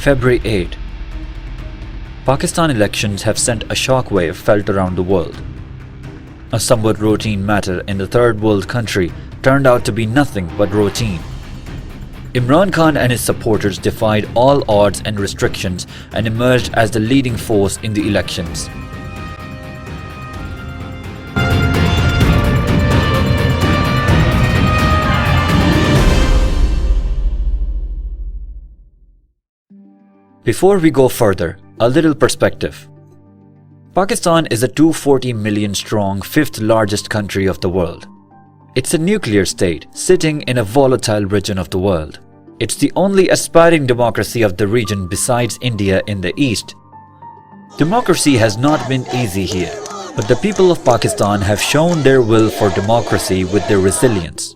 February 8. Pakistan elections have sent a shockwave felt around the world. A somewhat routine matter in the third world country turned out to be nothing but routine. Imran Khan and his supporters defied all odds and restrictions and emerged as the leading force in the elections. Before we go further, a little perspective. Pakistan is a 240 million strong fifth largest country of the world. It's a nuclear state sitting in a volatile region of the world. It's the only aspiring democracy of the region besides India in the east. Democracy has not been easy here, but the people of Pakistan have shown their will for democracy with their resilience.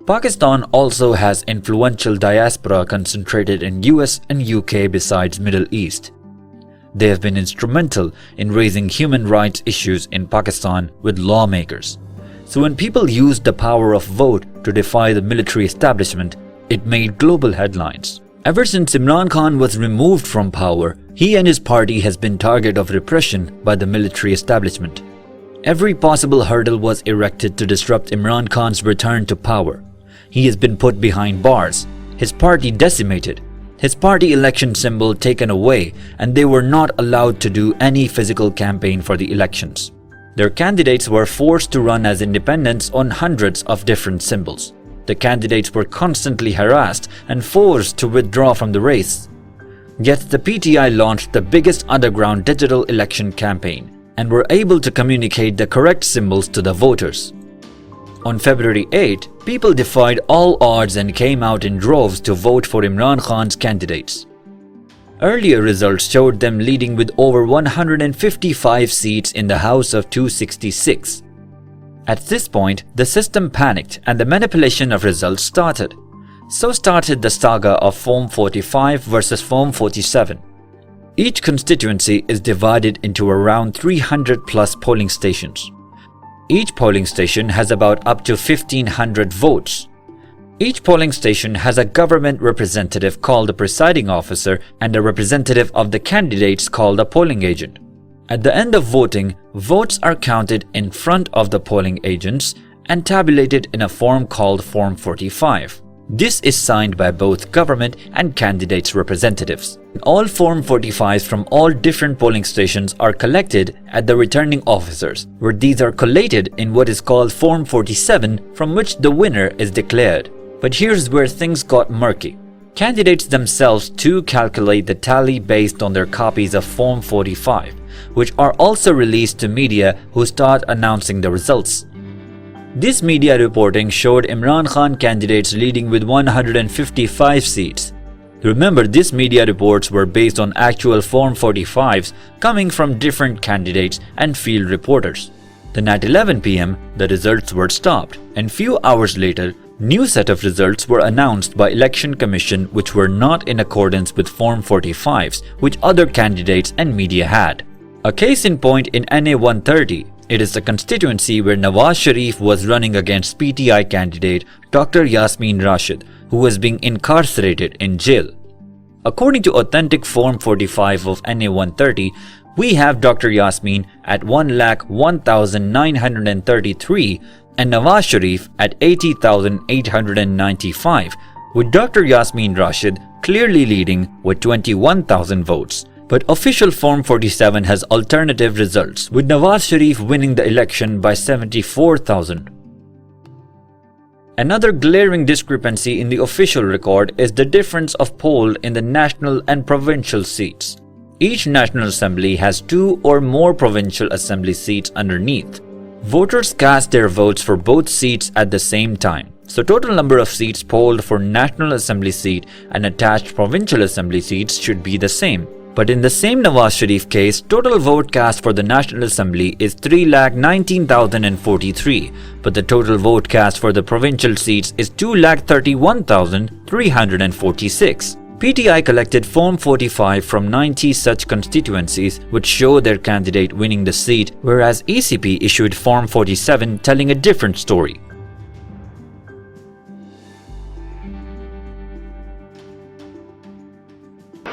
Pakistan also has influential diaspora concentrated in US and UK besides Middle East. They have been instrumental in raising human rights issues in Pakistan with lawmakers. So when people used the power of vote to defy the military establishment, it made global headlines. Ever since Imran Khan was removed from power, he and his party has been target of repression by the military establishment. Every possible hurdle was erected to disrupt Imran Khan's return to power. He has been put behind bars, his party decimated, his party election symbol taken away, and they were not allowed to do any physical campaign for the elections. Their candidates were forced to run as independents on hundreds of different symbols. The candidates were constantly harassed and forced to withdraw from the race. Yet the PTI launched the biggest underground digital election campaign and were able to communicate the correct symbols to the voters. On February 8, people defied all odds and came out in droves to vote for Imran Khan's candidates. Earlier results showed them leading with over 155 seats in the House of 266. At this point, the system panicked and the manipulation of results started. So started the saga of Form 45 versus Form 47. Each constituency is divided into around 300 plus polling stations. Each polling station has about up to 1,500 votes. Each polling station has a government representative called the presiding officer and a representative of the candidates called a polling agent. At the end of voting, votes are counted in front of the polling agents and tabulated in a form called Form 45. This is signed by both government and candidates' representatives. All Form 45s from all different polling stations are collected at the returning officers, where these are collated in what is called Form 47, from which the winner is declared. But here's where things got murky. Candidates themselves too calculate the tally based on their copies of Form 45, which are also released to media who start announcing the results. This media reporting showed Imran Khan candidates leading with 155 seats. Remember, these media reports were based on actual Form 45s coming from different candidates and field reporters. Then at 11 p.m., the results were stopped, and few hours later, new set of results were announced by Election Commission which were not in accordance with Form 45s which other candidates and media had. A case in point in NA 130, it is the constituency where Nawaz Sharif was running against PTI candidate Dr. Yasmin Rashid, who was being incarcerated in jail. According to authentic Form 45 of NA 130, we have Dr. Yasmin at 1,01,933 and Nawaz Sharif at 80,895, with Dr. Yasmin Rashid clearly leading with 21,000 votes. But official Form 47 has alternative results, with Nawaz Sharif winning the election by 74,000. Another glaring discrepancy in the official record is the difference of poll in the national and provincial seats. Each National Assembly has 2 or more provincial assembly seats underneath. Voters cast their votes for both seats at the same time, so total number of seats polled for National Assembly seat and attached provincial assembly seats should be the same. But in the same Nawaz Sharif case, total vote cast for the National Assembly is 3,19,043, but the total vote cast for the provincial seats is 2,31,346. PTI collected Form 45 from 90 such constituencies which show their candidate winning the seat, whereas ECP issued Form 47 telling a different story.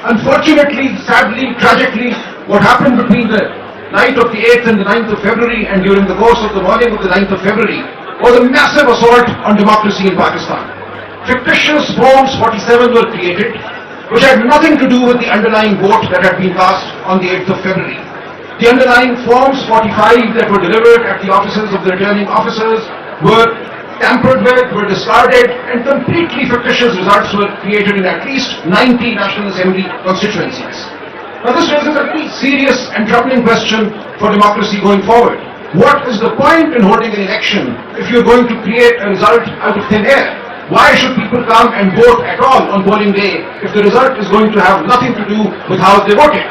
Unfortunately, sadly, tragically, what happened between the night of the 8th and the 9th of February and during the course of the morning of the 9th of February was a massive assault on democracy in Pakistan. Fictitious Forms 47 were created, which had nothing to do with the underlying vote that had been cast on the 8th of February. The underlying Forms 45 that were delivered at the offices of the returning officers were tampered with, were discarded, and completely fictitious results were created in at least 90 National Assembly constituencies. Now this raises a very serious and troubling question for democracy going forward. What is the point in holding an election if you're going to create a result out of thin air? Why should people come and vote at all on polling day if the result is going to have nothing to do with how they voted?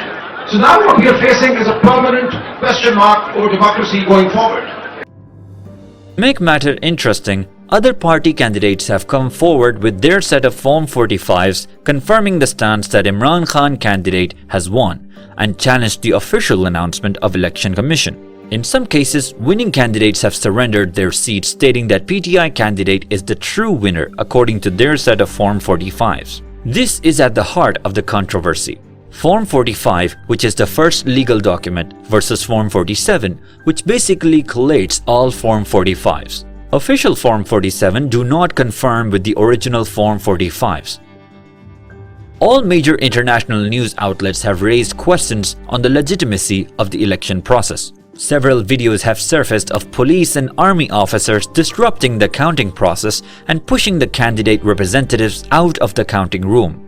So now what we are facing is a permanent question mark over democracy going forward. To make matter interesting, other party candidates have come forward with their set of Form 45s confirming the stance that Imran Khan candidate has won and challenged the official announcement of Election Commission. In some cases, winning candidates have surrendered their seats, stating that PTI candidate is the true winner according to their set of Form 45s. This is at the heart of the controversy. Form 45, which is the first legal document, versus Form 47, which basically collates all Form 45s. Official Form 47 do not confirm with the original Form 45s. All major international news outlets have raised questions on the legitimacy of the election process. Several videos have surfaced of police and army officers disrupting the counting process and pushing the candidate representatives out of the counting room.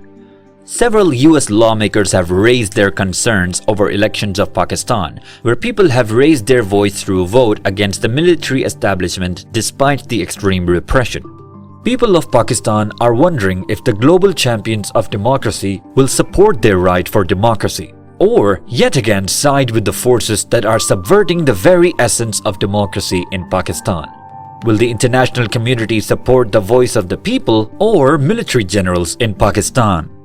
Several US lawmakers have raised their concerns over elections of Pakistan, where people have raised their voice through a vote against the military establishment despite the extreme repression. People of Pakistan are wondering if the global champions of democracy will support their right for democracy, or yet again side with the forces that are subverting the very essence of democracy in Pakistan. Will the international community support the voice of the people or military generals in Pakistan?